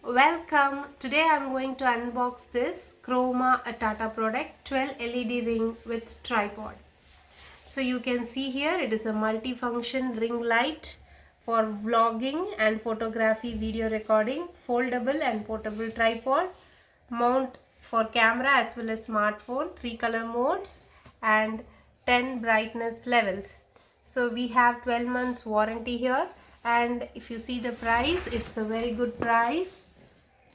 Welcome. Today I am going to unbox this Croma a Tata product 12 LED ring with tripod. So you can see here it is a multifunction ring light for vlogging and photography, video recording, foldable and portable tripod, mount for camera as well as smartphone, 3 color modes and 10 brightness levels. So we have 12 months warranty here, and if you see the price, it's a very good price.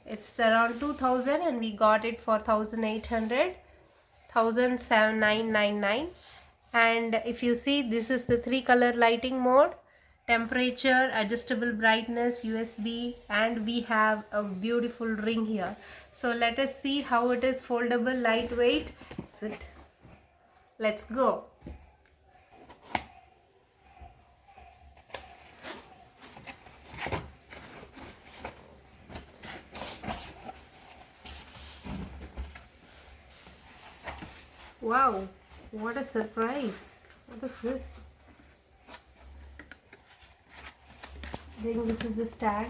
It's around 2000 and we got it for 1800, 17999. And if you see, this is the 3 color lighting mode, temperature, adjustable brightness, USB, and we have a beautiful ring here. So let us see how it is foldable, lightweight. Let's go. Wow, what a surprise. What is this? I think this is the stand.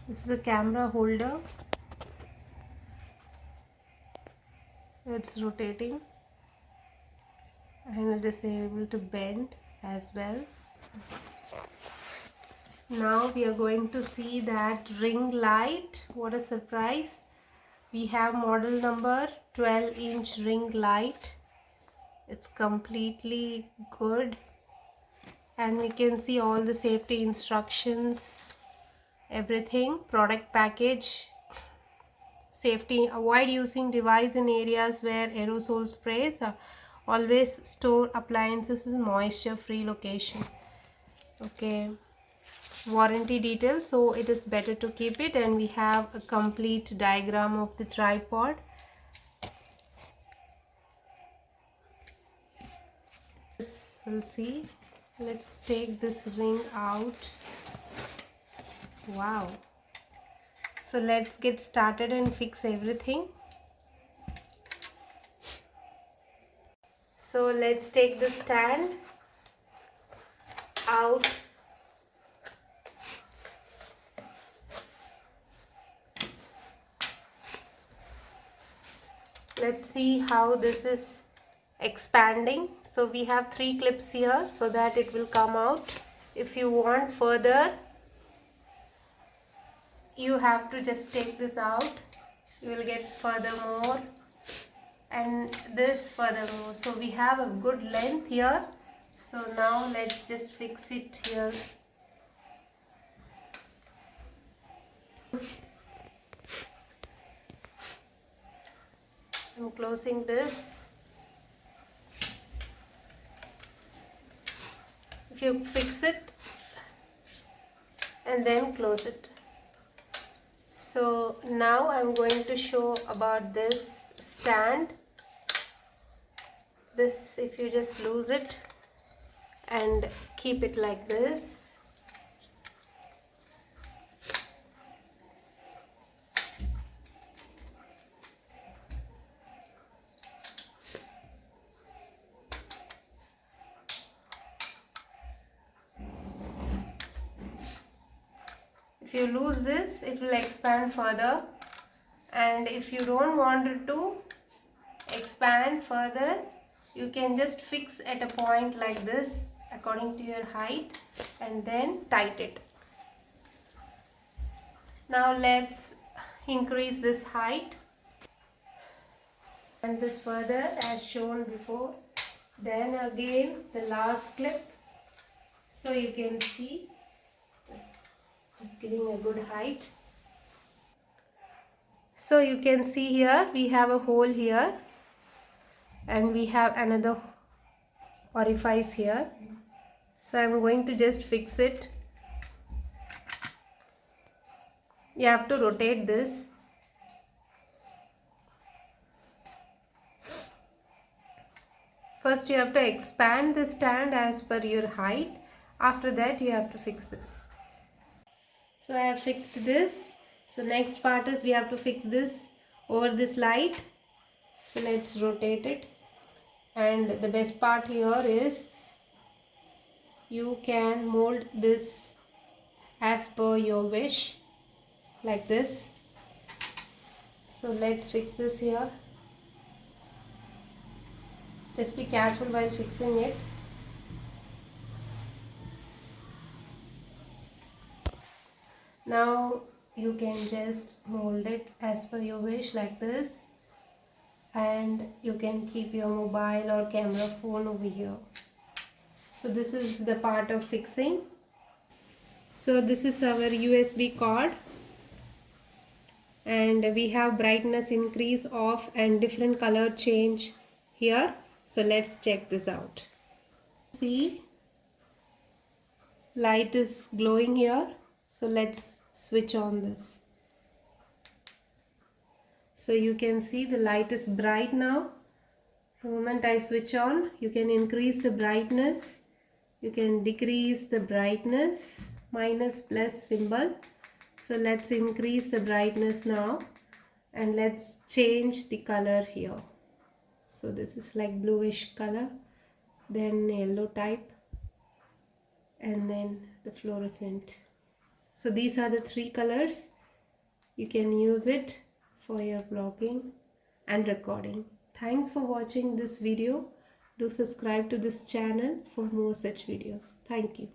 This is the camera holder. It's rotating and it is able to bend as well. Now we are going to see that ring light. What a surprise. We have model number 12-inch ring light. It's completely good, and we can see all the safety instructions, everything, product package. Safety: avoid using device in areas where aerosol sprays. Always store appliances in moisture free location. Okay, warranty details, so it is better to keep it, and we have a complete diagram of the tripod. We'll see. Let's take this ring out. Wow. So let's get started and fix everything. So let's take the stand out. Let's see how this is expanding. So we have 3 clips here so that it will come out. If you want further, you have to just take this out. You will get furthermore and this furthermore. So we have a good length here. So now let's just fix it here. I'm closing this. If you fix it and then close it. So now I'm going to show about this stand. This, if you just lose it and keep it like this. If you lose this, it will expand further, and if you don't want it to expand further, you can just fix at a point like this according to your height and then tighten it. Now let's increase this height and this further as shown before. Then again the last clip, so you can see this is giving a good height. So you can see here we have a hole here and we have another orifice here. So I'm going to just fix it. You have to rotate this. First you have to expand the stand as per your height. After that you have to fix this. So I have fixed this. So next part is we have to fix this over this light. So let's rotate it. And the best part here is you can mold this as per your wish, like this. So let's fix this here. Just be careful while fixing it. Now you can just mold it as per your wish, like this, and you can keep your mobile or camera phone over here. So this is the part of fixing. So this is our USB cord, and we have brightness increase, off, and different color change here. So let's check this out. See, light is glowing here. So let's switch on this. So you can see the light is bright now. The moment I switch on, you can increase the brightness, you can decrease the brightness, minus plus symbol. So let's increase the brightness now, and let's change the color here. So this is like bluish color, then yellow type, and then the fluorescent. So these are the three colors. You can use it for your vlogging and recording. Thanks for watching this video. Do subscribe to this channel for more such videos. Thank you.